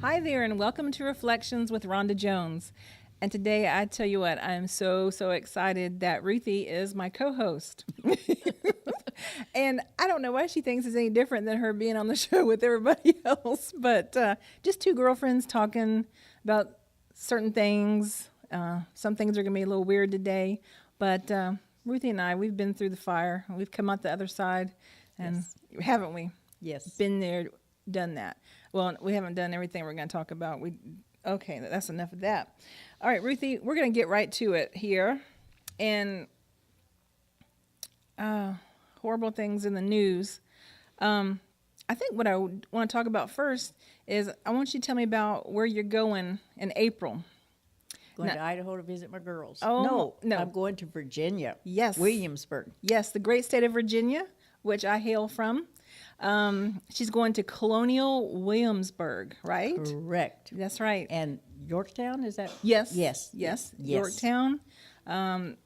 Hi there, and welcome to Reflections with Rhonda Jones. And today, I tell you what, I'm so excited that Ruthie is my co host. And I don't know why she thinks it's any different than her being on the show with everybody else, but just two girlfriends talking about certain things. Some things are going to be a little weird today, but Ruthie and I, we've been through the fire. We've come out the other side, and haven't we? Yes. Been there, done that. Well, we haven't done everything we're going to talk about. Okay, that's enough of that. All right, Ruthie, we're going to get right to it here. And horrible things in the news. I think what I want to talk about first is I want you to tell me about where you're going in April. Going to Idaho to visit my girls. Oh, no. I'm going to Virginia. Yes. Williamsburg. Yes, the great state of Virginia, which I hail from. She's going to Colonial Williamsburg, right? Correct. That's right. And Yorktown, is that? Yes. Yes. Yorktown. And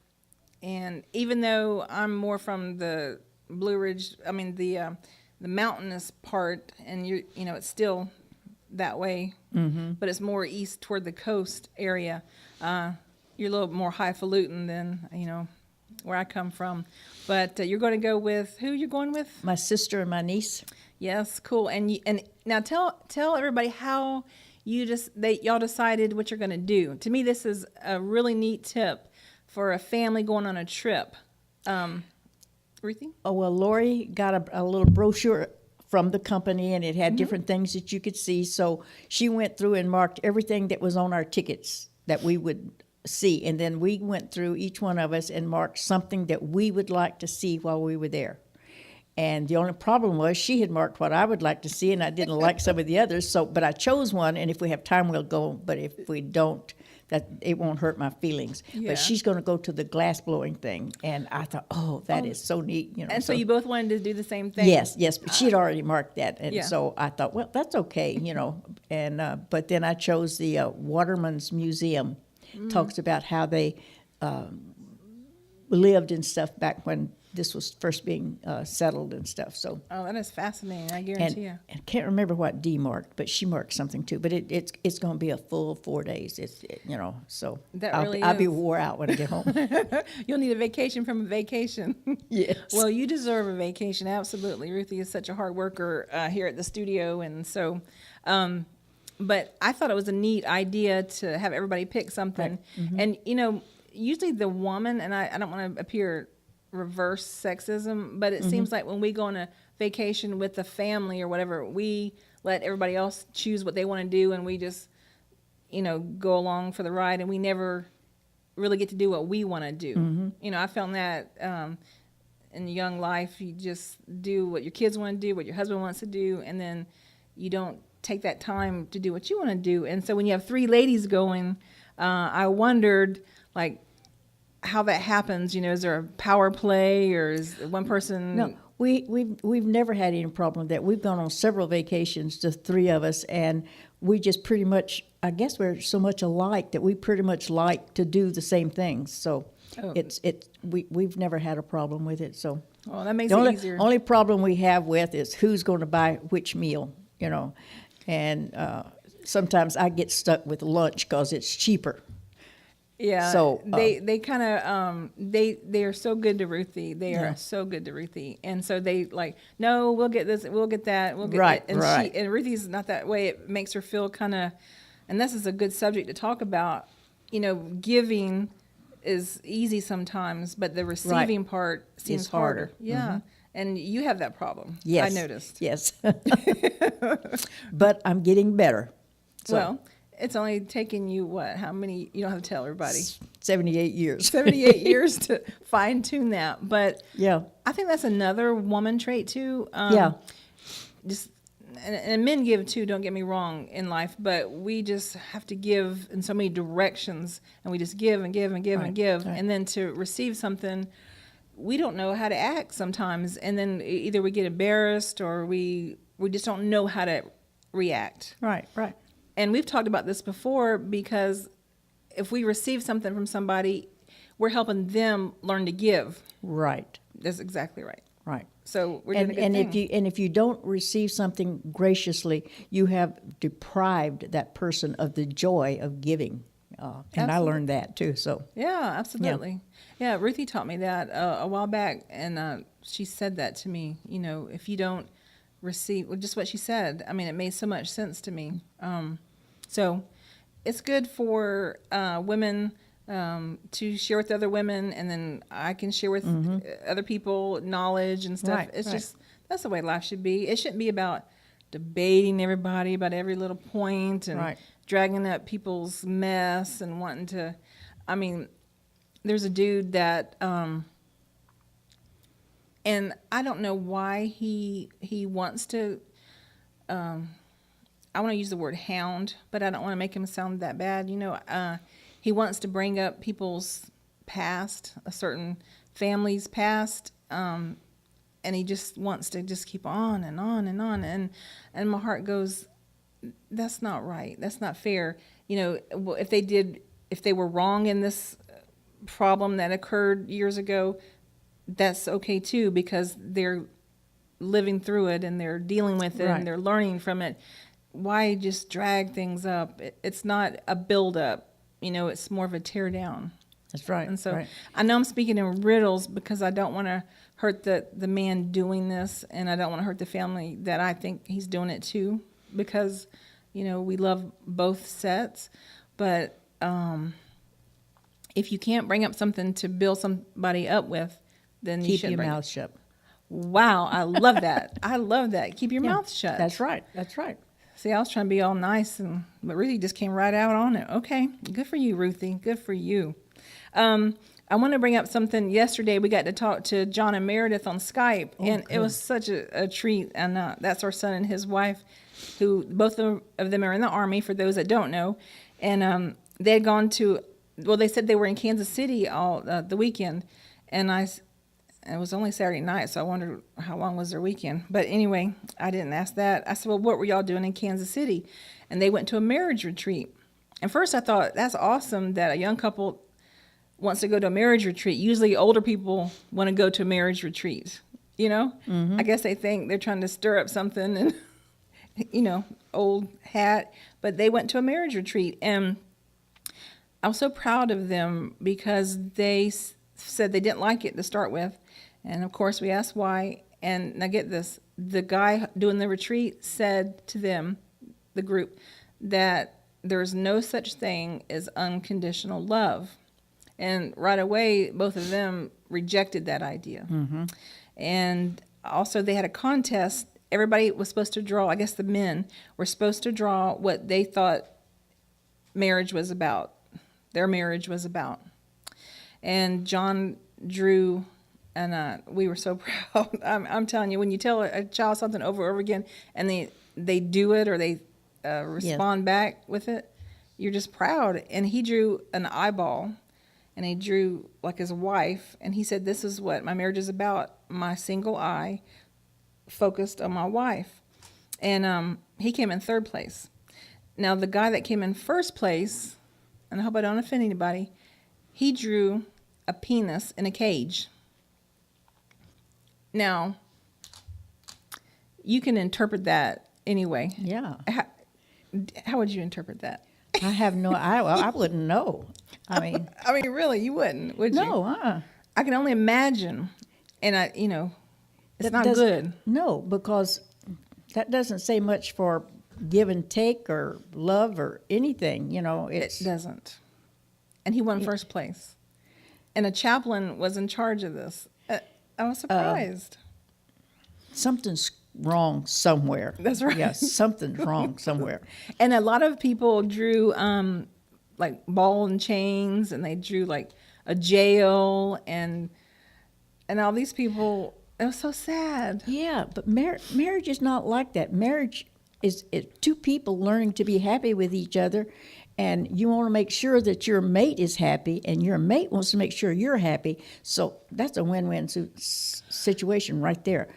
even though I'm more from the Blue Ridge, the mountainous part, and it's still that way, but it's more east toward the coast area. You're a little more highfalutin than where I come from. But you're going to go with who? You're going with My sister and my niece. Yes, cool. And now tell everybody how y'all decided what you're going to do. To me, this is a really neat tip for a family going on a trip. Ruthie? Oh, well, Lori got a little brochure from the company, and it had different things that you could see. So she went through and marked everything that was on our tickets that we would see. And then we went through, each one of us, and marked something that we would like to see while we were there. And the only problem was she had marked what I would like to see, and I didn't like some of the others. But I chose one, and if we have time, we'll go. But if we don't, that it won't hurt my feelings. Yeah. But she's going to go to the glass blowing thing, and I thought, that is so neat. And so you both wanted to do the same thing? Yes, but she had already marked that, and Yeah. so I thought, well, that's okay, And but then I chose the Waterman's Museum. Talks about how they lived and stuff back when this was first being settled and stuff. So. Oh, that is fascinating. I guarantee you. And I can't remember what Dee marked, but she marked something too. But it's going to be a full 4 days. So That I'll, really I'll be is. wore out when I get home. You'll need a vacation from a vacation. Yes. Well, you deserve a vacation, absolutely. Ruthie is such a hard worker here at the studio, and so, but I thought it was a neat idea to have everybody pick something. Right. And, usually the woman, and I don't want to appear reverse sexism, but it seems like when we go on a vacation with the family or whatever, we let everybody else choose what they want to do, and we just, go along for the ride, and we never really get to do what we want to do. I found that in young life, you just do what your kids want to do, what your husband wants to do, and then you don't take that time to do what you want to do. And so when you have three ladies going, I wondered, like, how that happens. Is there a power play, or is one person? No, we've never had any problem with that. We've gone on several vacations, the three of us, and we just pretty much, I guess we're so much alike that we pretty much like to do the same things. So we've never had a problem with it. So that makes it easier. The only problem we have with is who's going to buy which meal, and sometimes I get stuck with lunch because it's cheaper. Yeah, so they kind of they are so good to Ruthie. They are so good to Ruthie, and so they like, no, we'll get this, we'll get that, we'll get right, that. And right. And Ruthie's not that way. It makes her feel kind of, and this is a good subject to talk about. Giving is easy sometimes, but the receiving part seems harder. Yeah, and you have that problem. Yes, I noticed. Yes, but I'm getting better. So. Well. It's only taken you, what, how many, you don't have to tell everybody. 78 years. 78 years to fine tune that. But yeah, I think that's another woman trait too. Just, and men give too, don't get me wrong, in life, but we just have to give in so many directions, and we just give and give and give and give. Right. And then to receive something, we don't know how to act sometimes. And then either we get embarrassed or we just don't know how to react. Right. And we've talked about this before, because if we receive something from somebody, we're helping them learn to give. Right. That's exactly right. Right. So we're doing a good and thing. if you don't receive something graciously, you have deprived that person of the joy of giving. And I learned that too. So Yeah, absolutely. Yeah, Ruthie taught me that a while back, and she said that to me. You know, if you don't receive, well, just what she said. I mean, it made so much sense to me. So it's good for women to share with other women, and then I can share with other people knowledge and stuff. Right, It's right. just that's the way life should be. It shouldn't be about debating everybody about every little point and Right. dragging up people's mess and wanting to. I mean, there's a dude that, and I don't know why he wants to. I want to use the word hound, but I don't want to make him sound that bad. You know, he wants to bring up people's past, a certain family's past, and he just wants to just keep on and on and on. And my heart goes, that's not right. That's not fair. You know, well, if they were wrong in this problem that occurred years ago, that's okay too, because they're living through it and they're dealing with it Right. and they're learning from it. Why just drag things up? It's not a build up. You know, it's more of a tear down. that's right. And so right. I know I'm speaking in riddles because I don't want to hurt the man doing this, and I don't want to hurt the family that I think he's doing it to, because, you know, we love both sets. But if you can't bring up something to build somebody up with, then you Keep shouldn't your bring mouth shut. Wow, I love that. I love that. Keep your Yeah, mouth shut. That's right. That's right. See, I was trying to be all nice, but Ruthie just came right out on it. Okay, good for you, Ruthie. Good for you. I want to bring up something. Yesterday, we got to talk to John and Meredith on Skype, and it was such a treat. And that's our son and his wife, who both of them are in the Army, for those that don't know. And they had gone to, well, they said they were in Kansas City all the weekend, and it was only Saturday night, so I wondered how long was their weekend. But anyway, I didn't ask that. I said, well, what were y'all doing in Kansas City? And they went to a marriage retreat. And first I thought, that's awesome that a young couple wants to go to a marriage retreat. Usually older people want to go to a marriage retreat, you know? I guess they think they're trying to stir up something and, you know, old hat. But they went to a marriage retreat. And I was so proud of them because they said they didn't like it to start with. And of course, we asked why. And now get this, the guy doing the retreat said to them, the group, that there's no such thing as unconditional love. And right away, both of them rejected that idea. And also, they had a contest. Everybody was supposed to draw, I guess the men were supposed to draw what they thought marriage was about, their marriage was about. And John drew, and we were so proud. I'm telling you, when you tell a child something over and over again, and they do it or they respond back with it, you're just proud. And he drew an eyeball, and he drew like his wife, and he said, this is what my marriage is about, my single eye focused on my wife. And he came in third place. Now, the guy that came in first place, and I hope I don't offend anybody, he drew a penis in a cage. Now, you can interpret that anyway. Yeah. How would you interpret that? I have no. I wouldn't know. I mean, Really, you wouldn't, would you? no. I can only imagine, and it's That not does- good. No, because that doesn't say much for give and take or love or anything. You know, It it's doesn't. And he won first place, and a chaplain was in charge of this. I was surprised. something's wrong somewhere. That's right. Yes, something's wrong somewhere. And a lot of people drew like ball and chains, and they drew like a jail, and all these people. It was so sad. Yeah, but marriage is not like that. Marriage is two people learning to be happy with each other, and you want to make sure that your mate is happy, and your mate wants to make sure you're happy. So that's a win-win situation right there.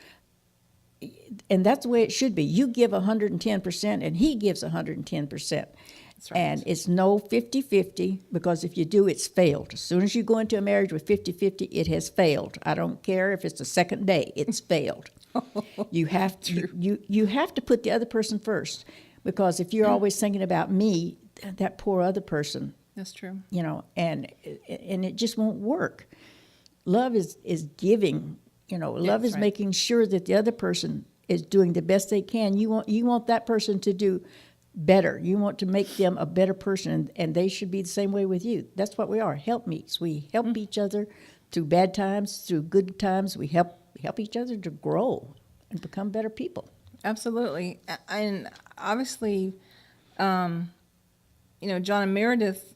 And that's the way it should be. You give 110%, and he gives 110%. right. And it's no 50-50, because if you do, it's failed. As soon as you go into a marriage with 50-50, it has failed. I don't care if it's the second day, it's failed. You have you have to put the other person first, because if you're always thinking about me, that poor other person, That's true. and it just won't work. Love is giving, love is right. making sure that the other person is doing the best they can. You want that person to do better. You want to make them a better person, and they should be the same way with you. That's what we are, helpmeets. We help each other through bad times, through good times. We help each other to grow and become better people. Absolutely. And obviously, John and Meredith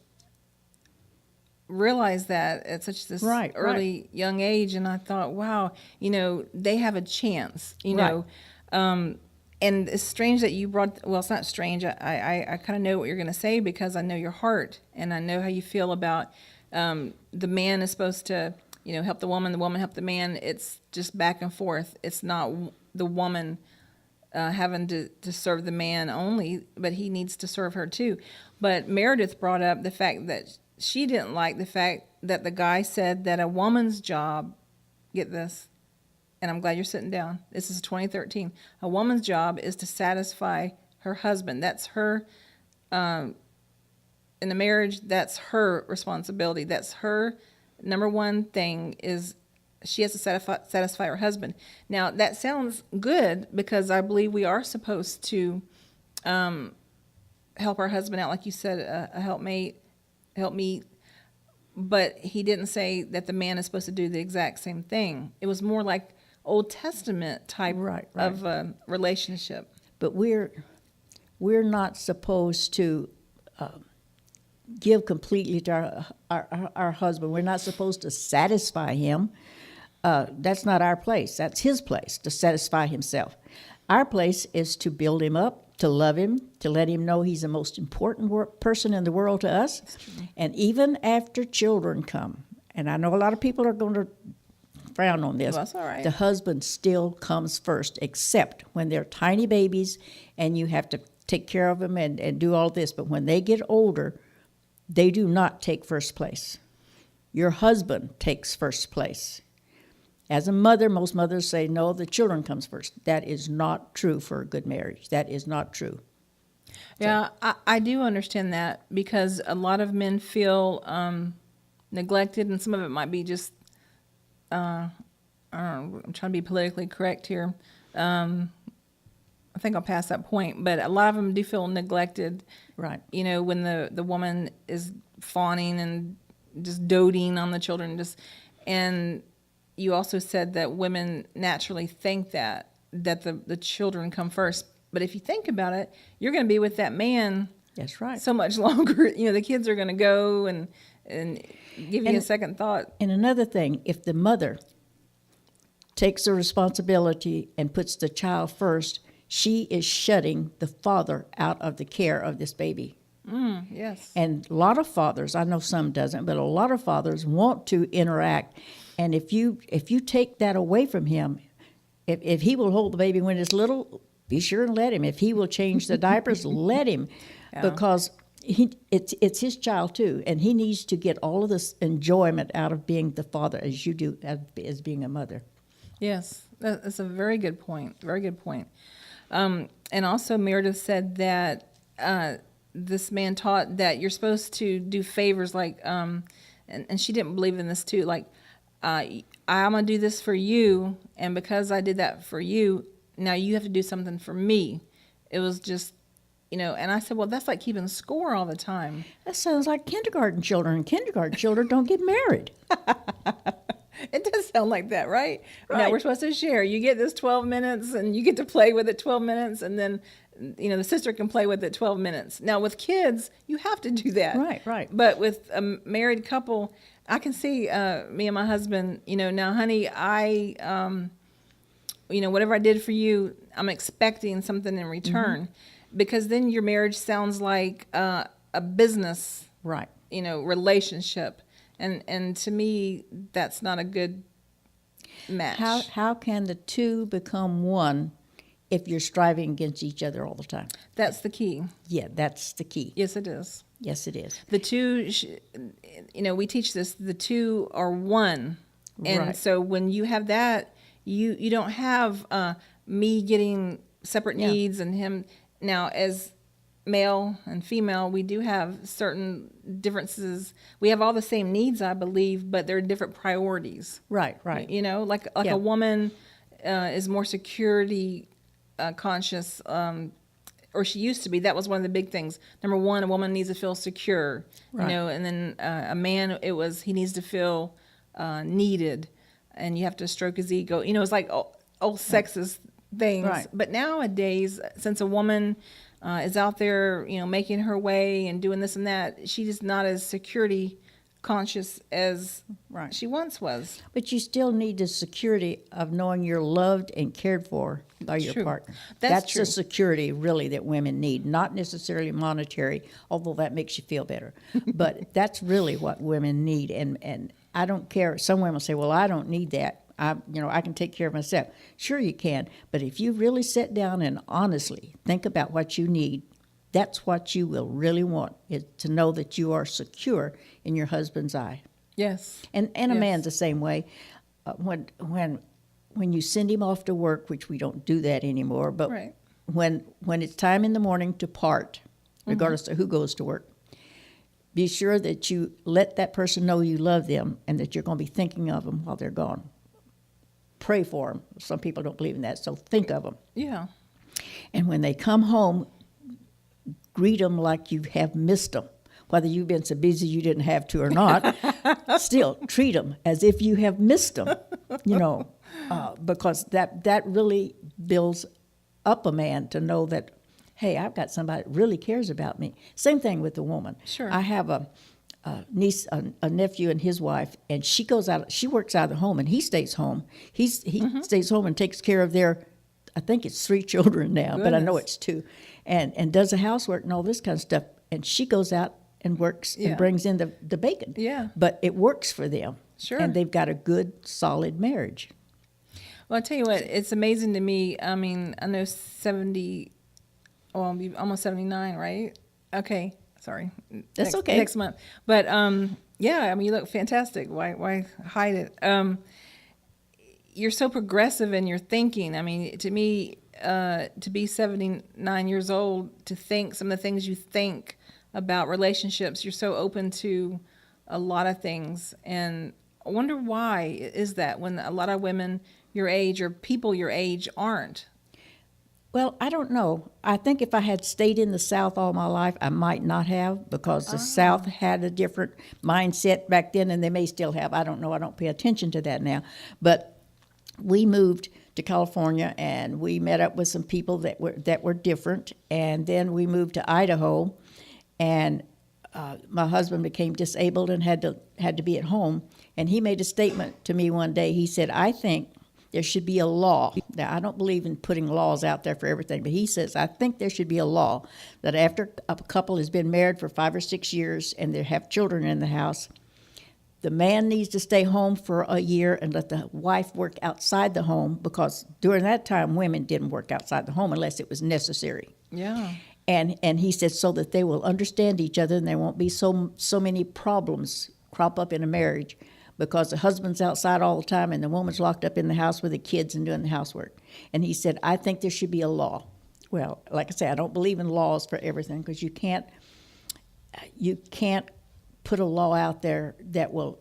realized that at such this early young age, and I thought, wow, they have a chance, and it's strange that you well, it's not strange. I kind of know what you're going to say, because I know your heart, and I know how you feel about the man is supposed to, help the woman help the man. It's just back and forth. It's not the woman having to serve the man only, but he needs to serve her too. But Meredith brought up the fact that she didn't like the fact that the guy said that a woman's job, get this, and I'm glad you're sitting down. This is 2013. A woman's job is to satisfy her husband. That's her, in the marriage, that's her responsibility. That's her number one thing, is she has to satisfy her husband. Now, that sounds good, because I believe we are supposed to help our husband out, like you said, a helpmeet. But he didn't say that the man is supposed to do the exact same thing. It was more like Old Testament type of relationship. But we're not supposed to give completely to our husband. We're not supposed to satisfy him. That's not our place. That's his place, to satisfy himself. Our place is to build him up, to love him, to let him know he's the most important person in the world to us. And even after children come, and I know a lot of people are going to frown on this, well, that's all right. The husband still comes first, except when they're tiny babies and you have to take care of them and do all this. But when they get older, they do not take first place. Your husband takes first place. As a mother, most mothers say, no, the children comes first. That is not true for a good marriage. That is not true. Yeah, I do understand that, because a lot of men feel neglected, and some of it might be just, I don't know, I'm trying to be politically correct here. I think I'll pass that point, but a lot of them do feel neglected. Right. When the woman is fawning and just doting on the children, and you also said that women naturally think that the children come first. But if you think about it, you're going to be with that man. That's right. So much longer. The kids are going to go and give you a second thought. And another thing, if the mother takes the responsibility and puts the child first, she is shutting the father out of the care of this baby. Yes. And a lot of fathers, I know some doesn't, but a lot of fathers want to interact. And if you take that away from him, if he will hold the baby when it's little, be sure and let him. If he will change the diapers, let him, because it's his child too, and he needs to get all of this enjoyment out of being the father as you do as being a mother. Yes, that's a very good point. Very good point. And also Meredith said that this man taught that you're supposed to do favors, like, and she didn't believe in this too, like, I'm going to do this for you, and because I did that for you, now you have to do something for me. It was just, and I said, well, that's like keeping score all the time. That sounds like kindergarten children. Kindergarten children don't get married. It does sound like that, right? Right. Now we're supposed to share. You get this 12 minutes, and you get to play with it 12 minutes, and then, the sister can play with it 12 minutes. Now with kids, you have to do that. Right. But with a married couple, I can see me and my husband, now, honey, I, whatever I did for you, I'm expecting something in return. Because then your marriage sounds like a business, Right. Relationship. And to me, that's not a good match. How can the two become one if you're striving against each other all the time. That's the key. Yeah, that's the key. Yes, it is. Yes, it is. The two, we teach this, the two are one. And Right. so when you have that, you don't have me getting separate Yeah. needs and him. Now, as male and female, we do have certain differences. We have all the same needs, I believe, but they're different priorities. Right, right. Like Yeah. a woman is more security conscious, or she used to be. That was one of the big things. Number one, a woman needs to feel secure, Right. and then a man, he needs to feel needed, and you have to stroke his ego. It's like old sexist things. Right. But nowadays, since a woman is out there, making her way and doing this and that, she's not as security conscious as Right. she once was. But you still need the security of knowing you're loved and cared for by your True. partner. That's true. the security really that women need, not necessarily monetary, although that makes you feel better. But that's really what women need. And I don't care. Some women say, well, I don't need that. I can take care of myself. Sure you can. But if you really sit down and honestly think about what you need, that's what you will really want, is to know that you are secure in your husband's eye. Yes. And a Yes. man's the same way. When you send him off to work, which we don't do that anymore, but Right. when it's time in the morning to part, regardless of who goes to work, be sure that you let that person know you love them and that you're going to be thinking of them while they're gone. Pray for them. Some people don't believe in that, so think of them. Yeah. And when they come home, greet them like you have missed them. Whether you've been so busy you didn't have to or not, still treat them as if you have missed them, because that really builds up a man to know that, hey, I've got somebody that really cares about me. Same thing with the woman. Sure. I have a niece, a nephew and his wife, and she works out of the home and he stays home. He stays home and takes care of I think it's 3 children now, but I know Goodness. it's 2, and does the housework and all this kind of stuff. And she goes out and works Yeah. and brings in the bacon. Yeah. But it works for them. Sure. And they've got a good, solid marriage. Well, I tell you what, it's amazing to me. I mean, I know I'll be almost 79, right? Okay, sorry. That's okay. Next month. But yeah, I mean, you look fantastic. Why hide it? You're so progressive in your thinking. I mean, to me, to be 79 years old, to think some of the things you think about relationships, you're so open to a lot of things. And I wonder why is that when a lot of women your age or people your age aren't? Well, I don't know. I think if I had stayed in the South all my life, I might not have, because the South had a different mindset back then, and they may still have. I don't know. I don't pay attention to that now. But we moved to California, and we met up with some people that were different, and then we moved to Idaho, and my husband became disabled and had to be at home, and he made a statement to me one day. He said, I think there should be a law. Now, I don't believe in putting laws out there for everything, but he says, I think there should be a law that after a couple has been married for 5 or 6 years and they have children in the house, the man needs to stay home for a year and let the wife work outside the home, because during that time, women didn't work outside the home unless it was necessary. Yeah. And he said, so that they will understand each other and there won't be so many problems crop up in a marriage, because the husband's outside all the time and the woman's locked up in the house with the kids and doing the housework. And he said, I think there should be a law. Well, like I say, I don't believe in laws for everything, because you can't put a law out there that will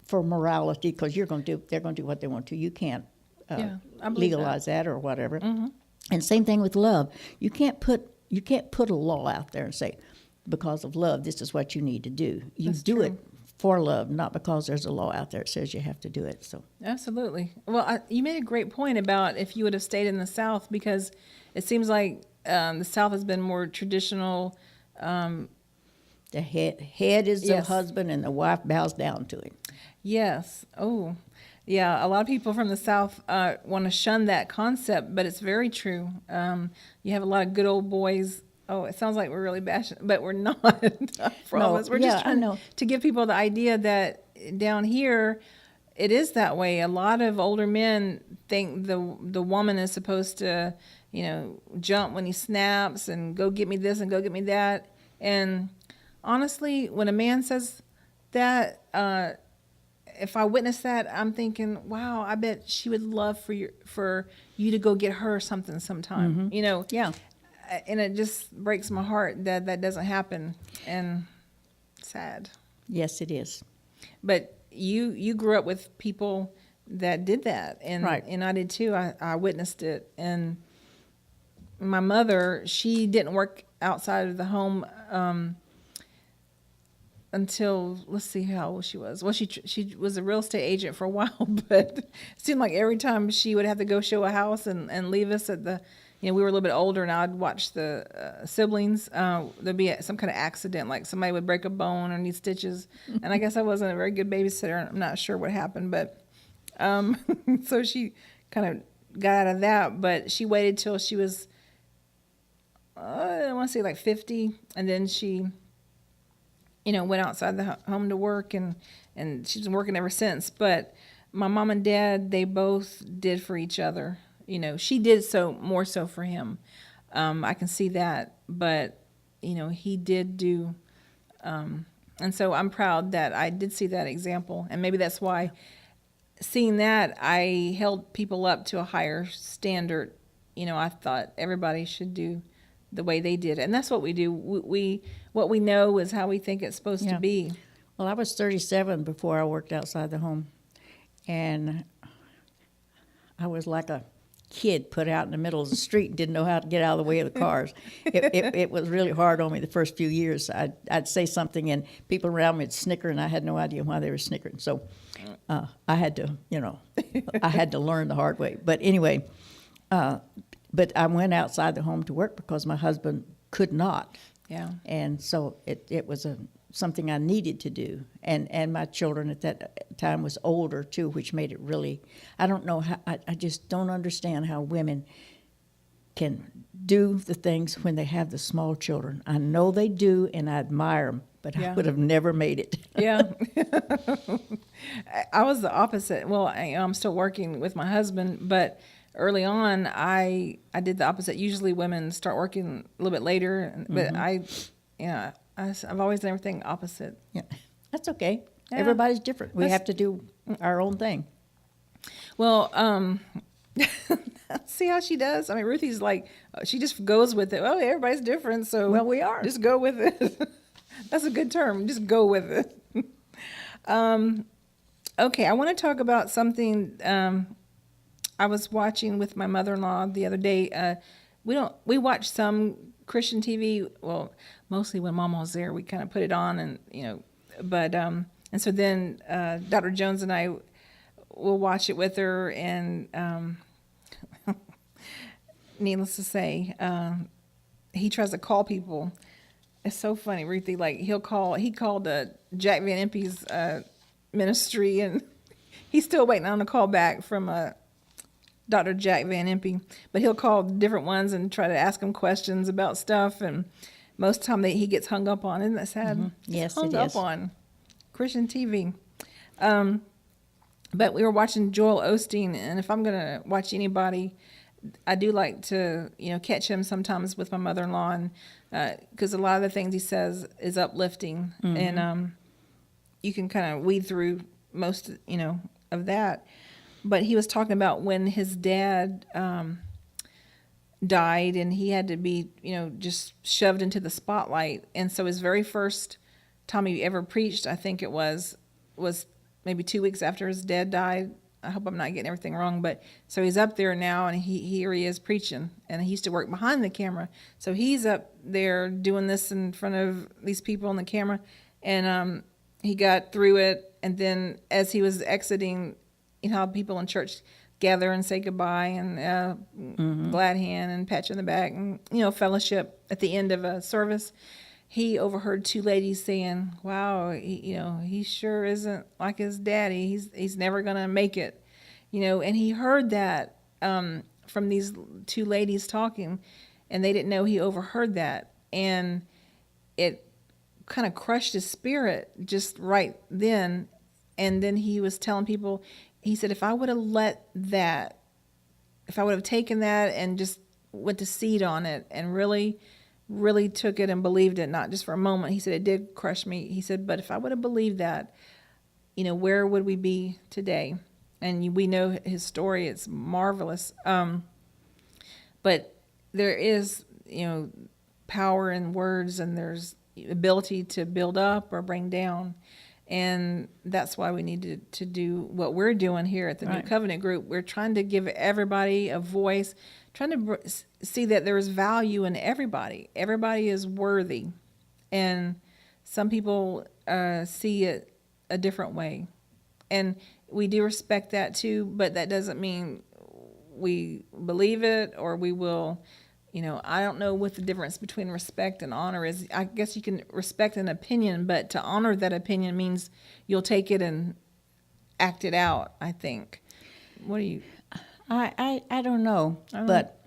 for morality, because they're going to do what they want to. You can't Yeah, I believe legalize that or whatever. Mm-hmm. And same thing with love. You can't put a law out there and say, because of love, this is what you need to do. You That's do true. it for love, not because there's a law out there that says you have to do it. So Absolutely. Well, you made a great point about if you would have stayed in the South, because it seems like the South has been more traditional. the head is the Yes. husband and the wife bows down to him. Yes. Oh, yeah. A lot of people from the South want to shun that concept, but it's very true. You have a lot of good old boys. Oh, it sounds like we're really bashing, but we're not. I promise. We're yeah, just I trying know. to give people the idea that down here, it is that way. A lot of older men think the woman is supposed to, jump when he snaps and go get me this and go get me that. And honestly, when a man says that, if I witness that, I'm thinking, wow, I bet she would love for you to go get her something sometime. Yeah. And it just breaks my heart that doesn't happen, and sad. Yes, it is. But you grew up with people that did that, and Right. and I did too. I witnessed it, and my mother, she didn't work outside of the home until, let's see how old she was. Well, she was a real estate agent for a while, but it seemed like every time she would have to go show a house and leave us at the, we were a little bit older, and I'd watch the siblings. There'd be some kind of accident, like somebody would break a bone or need stitches. And I guess I wasn't a very good babysitter. I'm not sure what happened, but so she kind of got out of that. But she waited till she was, I want to say like 50, and then she, went outside the home to work, and she's been working ever since. But my mom and dad, they both did for each other. She did more so for him. I can see that, but he did do, and so I'm proud that I did see that example, and maybe that's why, seeing that, I held people up to a higher standard. I thought everybody should do the way they did, and that's what we do. What we know is how we think it's supposed to be. Well, I was 37 before I worked outside the home, and I was like a kid put out in the middle of the street and didn't know how to get out of the way of the cars. It was really hard on me the first few years. I'd say something and people around me would snicker, and I had no idea why they were snickering. So I had to, I had to learn the hard way. But anyway, but I went outside the home to work because my husband could not. Yeah. And so it was something I needed to do. And my children at that time was older too, which made it really, I don't know how, I just don't understand how women can do the things when they have the small children. I know they do, and I admire them, but I would have never made it. Yeah. I was the opposite. Well, I'm still working with my husband, but early on, I did the opposite. Usually women start working a little bit later, but I've always done everything opposite. Yeah, that's okay. Yeah. Everybody's different. We have to do our own thing. Well, see how she does? I mean, Ruthie's like, she just goes with it. Oh, everybody's different, so Well, we are. Just go with it. That's a good term. Just go with it. Okay, I want to talk about something I was watching with my mother-in-law the other day. We watch some Christian TV. Well, mostly when Mama was there, we kind of put it on, and but and so then Dr. Jones and I will watch it with her, and needless to say, he tries to call people. It's so funny, Ruthie. Like he called Jack Van Impe's ministry, and he's still waiting on a call back from Dr. Jack Van Impe, but he'll call different ones and try to ask them questions about stuff, and most of the time he gets hung up on. Isn't that sad? Mm-hmm. Yes, hung it up is. on Christian TV. But we were watching Joel Osteen, and if I'm going to watch anybody, I do like to, catch him sometimes with my mother-in-law, and because a lot of the things he says is uplifting, and you can kind of weed through most, of that. But he was talking about when his dad died, and he had to be, just shoved into the spotlight. And so his very first time he ever preached, I think it was maybe 2 weeks after his dad died. I hope I'm not getting everything wrong, but so he's up there now, and here he is preaching, and he used to work behind the camera. So he's up there doing this in front of these people on the camera, and he got through it, and then as he was exiting, how people in church gather and say goodbye, and glad hand and pat you on the back, and fellowship at the end of a service. He overheard two ladies saying, "Wow, he sure isn't like his daddy. He's never gonna make it," And he heard that from these two ladies talking, and they didn't know he overheard that, and it kind of crushed his spirit just right then. And then he was telling people, he said, if I would have taken that and just went to seed on it and really, really took it and believed it, not just for a moment, he said, it did crush me. He said, but if I would have believed that, where would we be today? And we know his story. It's marvelous. But there is, power in words, and there's ability to build up or bring down. And that's why we need to do what we're doing here at the New Covenant Group. We're trying to give everybody a voice, trying to see that there is value in everybody. Everybody is worthy. And some people see it a different way. And we do respect that too, but that doesn't mean we believe it or we will. I don't know what the difference between respect and honor is. I guess you can respect an opinion, but to honor that opinion means you'll take it and act it out, I think. What do you? I don't know, but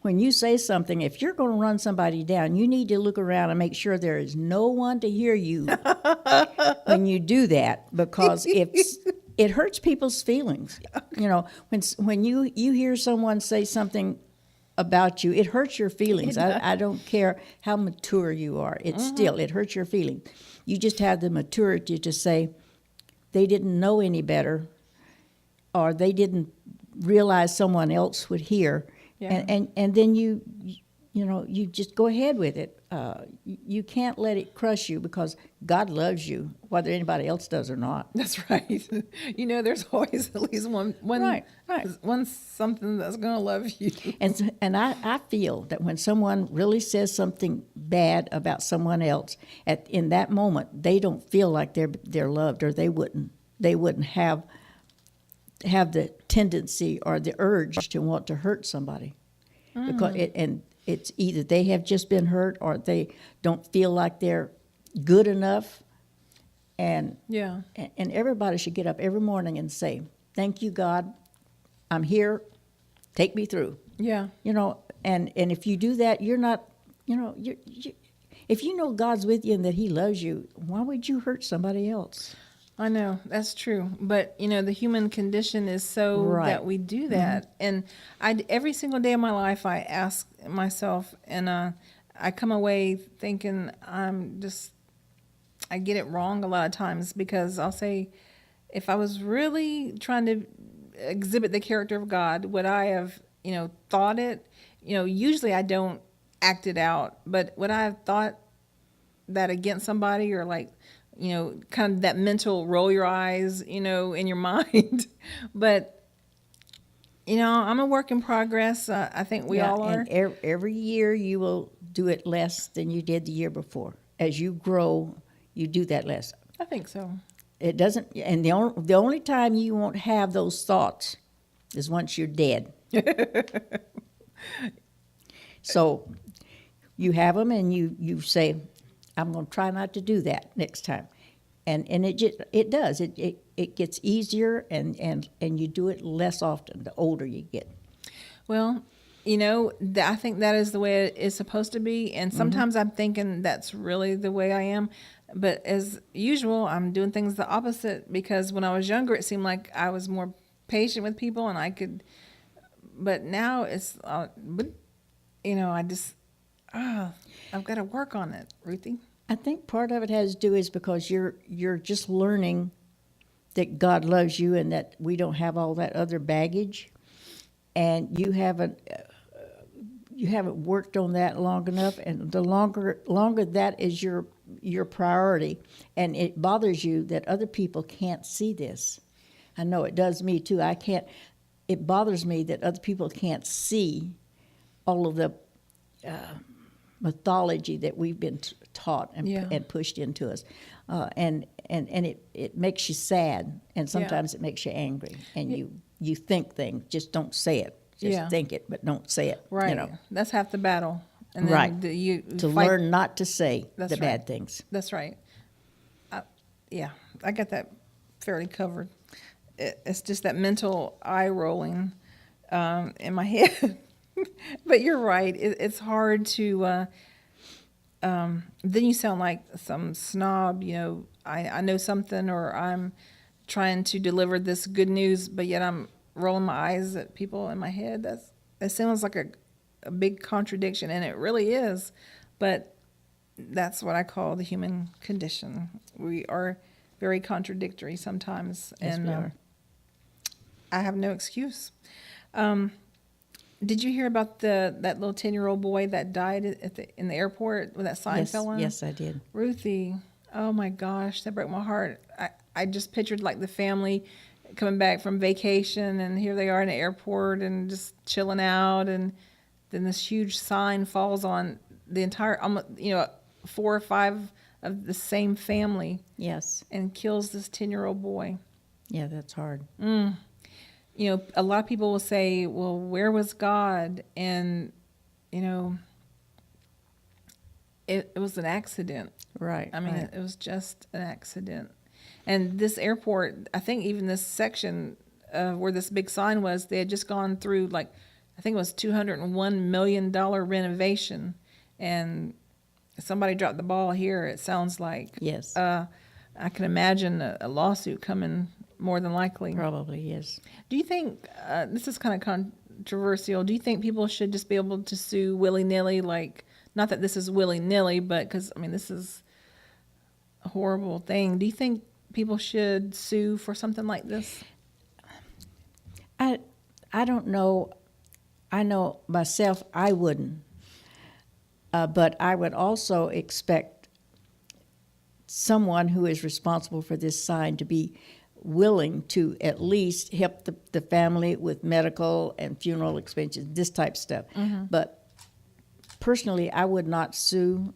when you say something, if you're going to run somebody down, you need to look around and make sure there is no one to hear you when you do that, because it hurts people's feelings. When you hear someone say something about you, it hurts your feelings. I don't care how mature you are. It hurts your feelings. You just have the maturity to say they didn't know any better, or they didn't realize someone else would hear. Yeah. And then you just go ahead with it. You can't let it crush you, because God loves you, whether anybody else does or not. That's right. There's always at least one something that's going to love you. And I feel that when someone really says something bad about someone else, in that moment they don't feel like they're loved, or they wouldn't have the tendency or the urge to want to hurt somebody, because it's either they have just been hurt or they don't feel like they're good enough. And everybody should get up every morning and say, "Thank you, God, I'm here. Take me through." Yeah. And if you do that, you're not, if you know God's with you and that He loves you, why would you hurt somebody else? I know, that's true. But, the human condition is so that we do that. Mm-hmm. And every single day of my life, I ask myself, and I come away thinking I get it wrong a lot of times, because I'll say, if I was really trying to exhibit the character of God, would I have, thought it? Usually I don't act it out, but would I have thought that against somebody, or kind of that mental roll your eyes, in your mind. But, I'm a work in progress. I think we all are. And every year you will do it less than you did the year before. As you grow, you do that less. I think so. It doesn't, and the only time you won't have those thoughts is once you're dead. So you have them, and you say, I'm going to try not to do that next time. And it does. It gets easier, and you do it less often the older you get. Well, I think that is the way it is supposed to be. And sometimes I'm thinking that's really the way I am. But as usual, I'm doing things the opposite, because when I was younger, it seemed like I was more patient with people, and I could. But now it's, I've got to work on it, Ruthie. I think part of it has to do is because you're just learning that God loves you and that we don't have all that other baggage, and you haven't worked on that long enough, and the longer that is your priority, and it bothers you that other people can't see this. I know it does me too. It bothers me that other people can't see all of the mythology that we've been taught and pushed into us, and it makes you sad, and sometimes it makes you angry, and you think things. Just don't say it. Just think it, but don't say it. Right. That's half the battle. And then to learn not to say bad things. That's right. I got that fairly covered. It's just that mental eye rolling in my head. But you're right. It's hard to. Then you sound like some snob. I know something, or I'm trying to deliver this good news, but yet I'm rolling my eyes at people in my head. That sounds like a big contradiction, and it really is. But that's what I call the human condition. We are very contradictory sometimes, Yes, and we are. I have no excuse. Did you hear about that little 10-year-old boy that died in the airport when that sign Yes, fell on? yes, I did. Ruthie, oh my gosh, that broke my heart. I just pictured like the family coming back from vacation, and here they are in the airport and just chilling out, and then this huge sign falls on the entire, 4 or 5 of the same family Yes. and kills this 10-year-old boy. Yeah, that's hard. A lot of people will say, well, where was God? And, it was an accident. Right. I mean, right. it was just an accident. And this airport, I think even this section where this big sign was, they had just gone through I think it was $201 million renovation. And somebody dropped the ball here, it sounds like. Yes. I can imagine a lawsuit coming more than likely. Probably, yes. Do you think, this is kind of controversial, do you think people should just be able to sue willy-nilly? Not that this is willy-nilly, but because, this is a horrible thing. Do you think people should sue for something like this? I don't know. I know myself, I wouldn't. But I would also expect someone who is responsible for this sign to be willing to at least help the family with medical and funeral expenses, this type of stuff. Mm-hmm. But personally, I would not sue,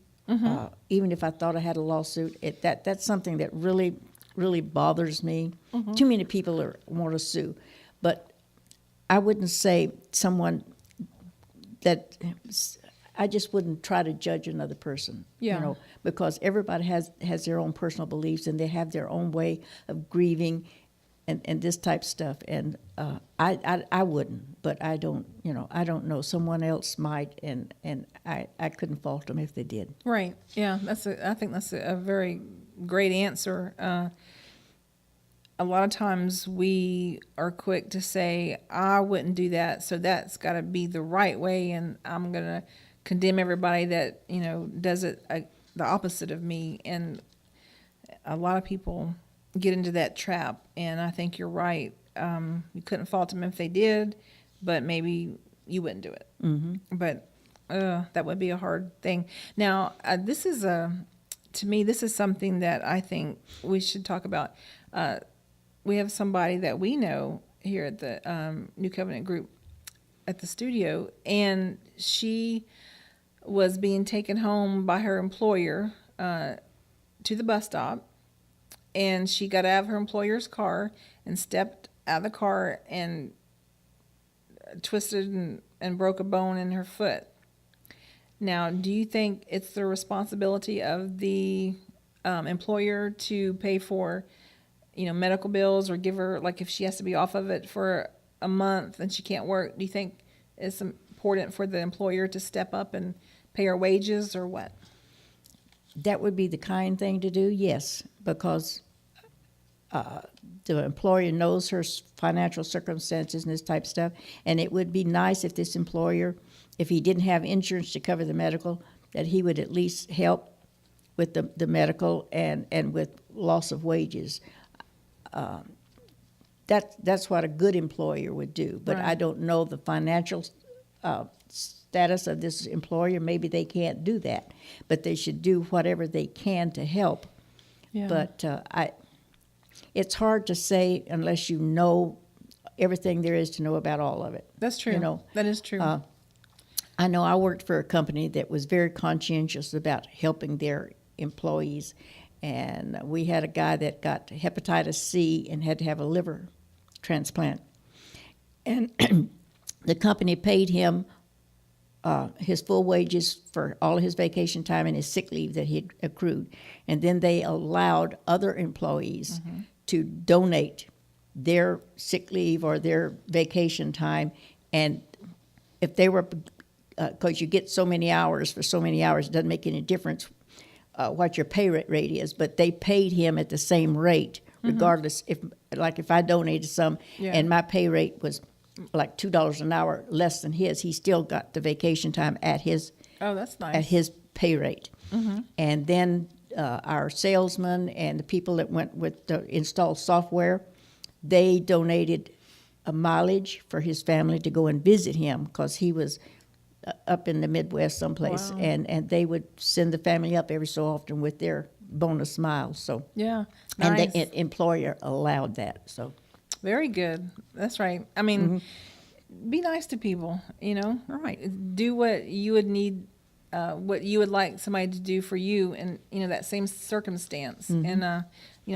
even if I thought I had a lawsuit. That's something that really, really bothers me. Mm-hmm. Too many people want to sue. But I wouldn't say someone that... I just wouldn't try to judge another person, Yeah. Because everybody has their own personal beliefs, and they have their own way of grieving and this type of stuff. And I wouldn't, but I don't know. Someone else might, and I couldn't fault them if they did. Right. Yeah, I think that's a very great answer. A lot of times we are quick to say, I wouldn't do that, so that's got to be the right way, and I'm going to condemn everybody that does it the opposite of me. And a lot of people get into that trap, and I think you're right. You couldn't fault them if they did, but maybe you wouldn't do it. Mm-hmm. But that would be a hard thing. Now, this is to me, this is something that I think we should talk about. We have somebody that we know here at the New Covenant group at the studio, and she was being taken home by her employer to the bus stop, and she got out of her employer's car and stepped out of the car and twisted and broke a bone in her foot. Now, do you think it's the responsibility of the employer to pay for medical bills, or give her, if she has to be off of it for a month and she can't work? Do you think it's important for the employer to step up and pay her wages, or what? That would be the kind thing to do, yes, because the employer knows her financial circumstances and this type of stuff, and it would be nice if this employer, if he didn't have insurance to cover the medical, that he would at least help with the medical and with loss of wages. That's what a good employer would do, but Right. I don't know the financial status of this employer. Maybe they can't do that, but they should do whatever they can to help. Yeah. But it's hard to say unless you know everything there is to know about all of it. That's true. That is true. I know I worked for a company that was very conscientious about helping their employees, and we had a guy that got hepatitis C and had to have a liver transplant. And the company paid him his full wages for all of his vacation time and his sick leave that he had accrued. And then they allowed other employees to donate their sick leave or their vacation time. And if they were, because you get so many hours for so many hours, it doesn't make any difference what your pay rate is, but they paid him at the same rate, regardless if I donated some Yeah. and my pay rate was like $2 an hour less than his, he still got the vacation time at his Oh, that's nice. at his pay rate. And then our salesman and the people that went with the installed software, they donated a mileage for his family to go and visit him because he was up in the Midwest someplace. Wow. And they would send the family up every so often with their bonus miles. So Yeah. and Nice. the employer allowed that. So Very good. That's right. I mean, be nice to people, right. Do what you would need, what you would like somebody to do for you in, that same circumstance. And,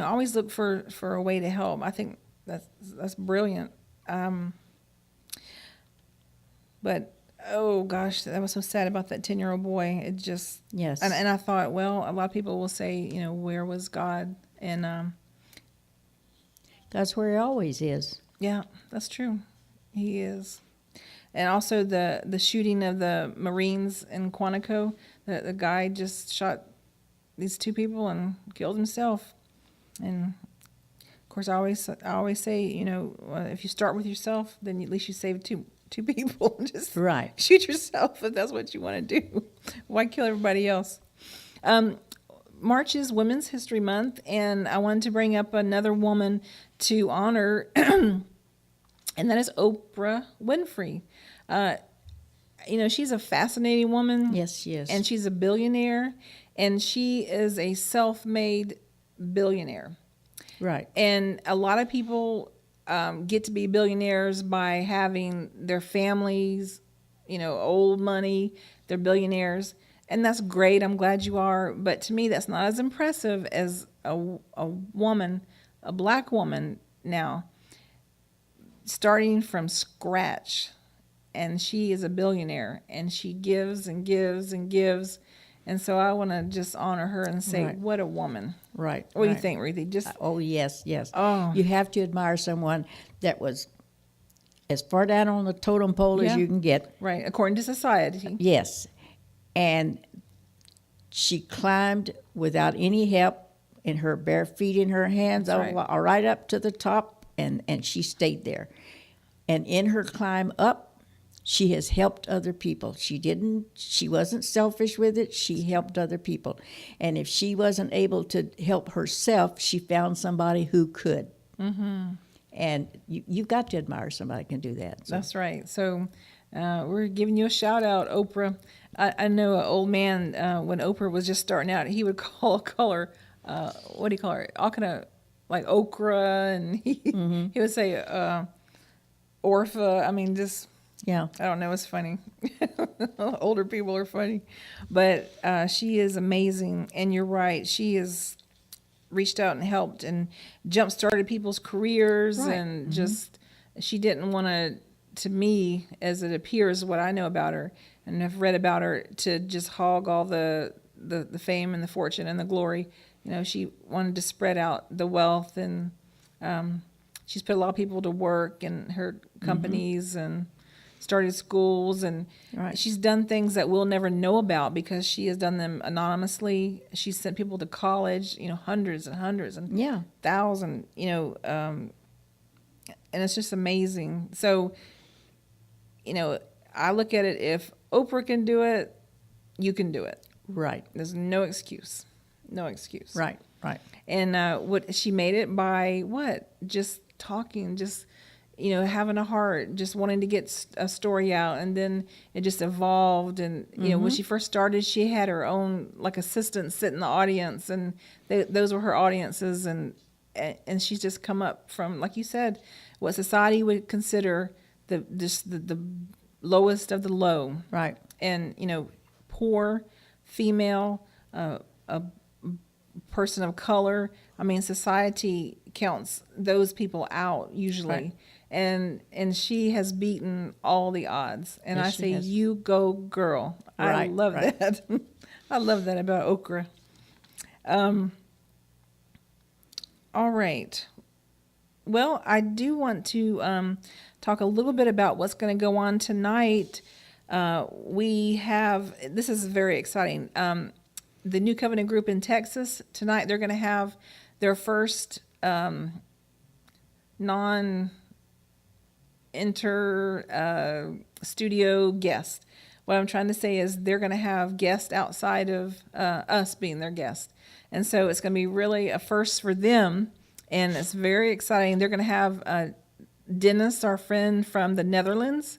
always look for a way to help. I think that's brilliant. But, oh gosh, that was so sad about that 10-year-old boy. It just, Yes. and I thought, well, a lot of people will say, where was God? And, That's where he always is. yeah, that's true. He is. And also the shooting of the Marines in Quantico, the guy just shot these 2 people and killed himself. And of course, I always say, if you start with yourself, then at least you save two people. Just Right. shoot yourself if that's what you want to do. Why kill everybody else? March is Women's History Month, and I wanted to bring up another woman to honor, and that is Oprah Winfrey. She's a fascinating woman. Yes, she is. And she's a billionaire, and she is a self-made billionaire. Right. And a lot of people get to be billionaires by having their families, old money. They're billionaires. And that's great. I'm glad you are. But to me, that's not as impressive as a woman, a black woman now, starting from scratch. And she is a billionaire. And she gives and gives and gives. And so I want to just honor her and say, Right. what a woman. Right. What do you right. think, Ruthie? Just Oh, yes. Oh. You have to admire someone that was as far down on the totem pole Yeah. as you can get. right, according to society. Yes. And she climbed without any help in her bare feet in her hands, That's right. right up to the top, and she stayed there. And in her climb up, she has helped other people. She wasn't selfish with it. She helped other people. And if she wasn't able to help herself, she found somebody who could. Mm-hmm. And you've got to admire somebody who can do that. So. That's right. So we're giving you a shout out, Oprah. I know an old man, when Oprah was just starting out, he would call her, what do you call her? All kind of like okra, and he would say Orpha. I mean, just, Yeah. I don't know, it's funny. Older people are funny. But she is amazing, and you're right. She has reached out and helped and jump-started people's careers, Right. and just, she didn't want to me, as it appears, what I know about her, and have read about her, to just hog all the fame and the fortune and the glory. She wanted to spread out the wealth, and she's put a lot of people to work in her companies and started schools, and Right. she's done things that we'll never know about because she has done them anonymously. She's sent people to college, hundreds and hundreds and Yeah. thousands, and it's just amazing. So, I look at it, if Oprah can do it, you can do it. Right. There's no excuse. No excuse. Right. Right. And what she made it by what? Just talking, just having a heart, just wanting to get a story out, and then it just evolved. And when she first started, she had her own like assistants sit in the audience, and those were her audiences, and she's just come up from, like you said, what society would consider the lowest of the low. Right. And poor female, a person of color. I mean, society counts those people out usually. Right. And she has beaten all the odds. And Yes, I she say, has. you go, girl. I Right, love right. that. I love that about okra. All right. Well, I do want to talk a little bit about what's going to go on tonight. This is very exciting. the New Covenant group in Texas tonight. They're going to have their first studio guest. What I'm trying to say is they're going to have guests outside of us being their guest. And so it's going to be really a first for them, and it's very exciting. They're going to have Dennis, our friend from the Netherlands.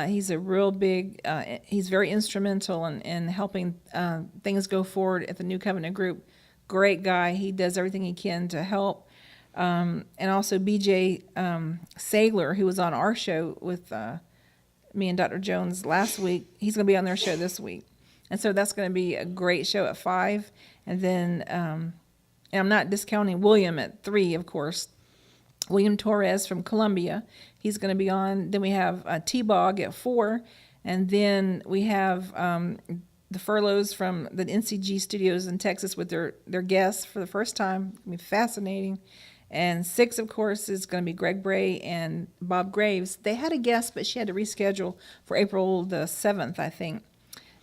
He's a real big, he's very instrumental in helping things go forward at the New Covenant group. Great guy. He does everything he can to help. And also BJ Sagler, who was on our show with me and Dr. Jones last week. He's going to be on their show this week. And so that's going to be a great show at 5. And then, and I'm not discounting William at 3, of course. William Torres from Colombia. He's going to be on. Then we have T-Bog at 4. And then we have the Furloughs from the NCG studios in Texas with their guests for the first time. It's going to be fascinating. And 6, of course, is going to be Greg Bray and Bob Graves. They had a guest, but she had to reschedule for April the 7th, I think.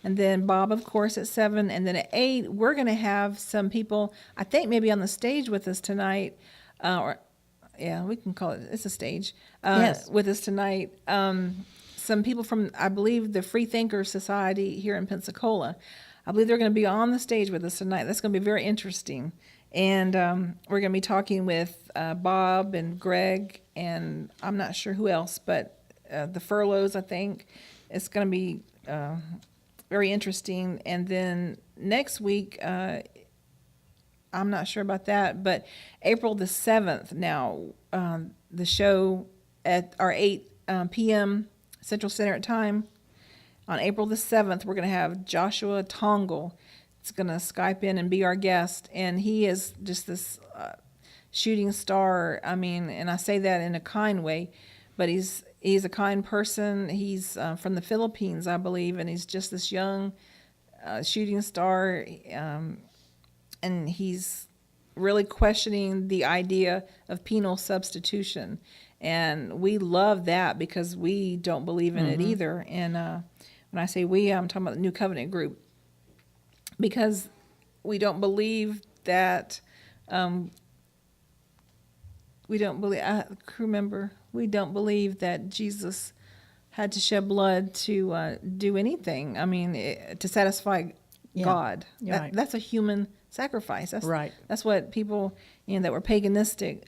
And then Bob, of course, at 7. And then at 8, we're going to have some people, I think maybe on the stage with us tonight. Yeah, we can call it, it's a stage. Yes. With us tonight. Some people from, I believe, the Free Thinker Society here in Pensacola. I believe they're going to be on the stage with us tonight. That's going to be very interesting. And we're going to be talking with Bob and Greg, and I'm not sure who else, but the Furloughs, I think. It's going to be very interesting. And then next week, I'm not sure about that, but April the 7th now, the show at our 8 p.m. Central Standard Time. On April the 7th, we're going to have Joshua Tongle. It's going to Skype in and be our guest, and he is just this shooting star. I mean, and I say that in a kind way, but he's a kind person. He's from the Philippines, I believe, and he's just this young shooting star, and he's really questioning the idea of penal substitution, and we love that because we don't believe in it either. And when I say we, I'm talking about the New Covenant group. Because we don't believe that, we don't believe that Jesus had to shed blood to do anything. I mean, to satisfy God. Right. That's a human sacrifice. That's, Right. That's what people, that were paganistic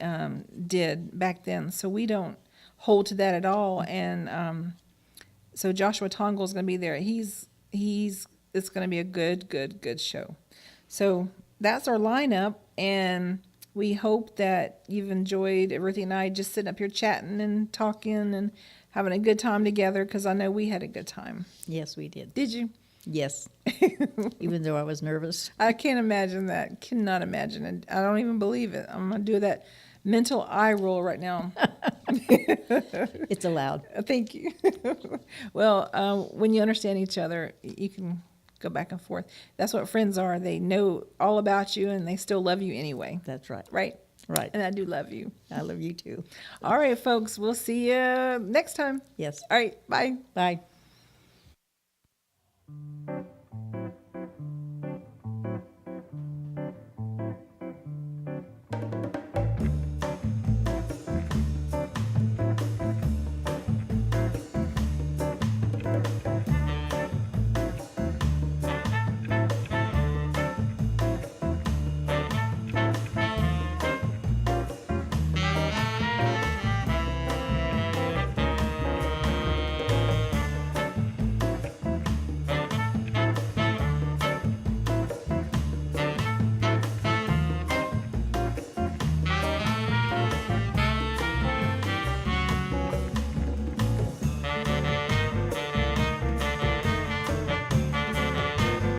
did back then. So we don't hold to that at all. And so Joshua Tongle is going to be there. It's going to be a good show. So that's our lineup, and we hope that you've enjoyed Ruthie and I just sitting up here chatting and talking and having a good time together, because I know we had a good time. Yes, we did. Did you? Yes. Even though I was nervous. I can't imagine that. Cannot imagine it. I don't even believe it. I'm going to do that mental eye roll right now. It's allowed. Thank you. Well, when you understand each other, you can go back and forth. That's what friends are. They know all about you, and they still love you anyway. That's right. Right? Right. And I do love you. I love you too. All right, folks. We'll see you next time. Yes. All right. Bye. Bye.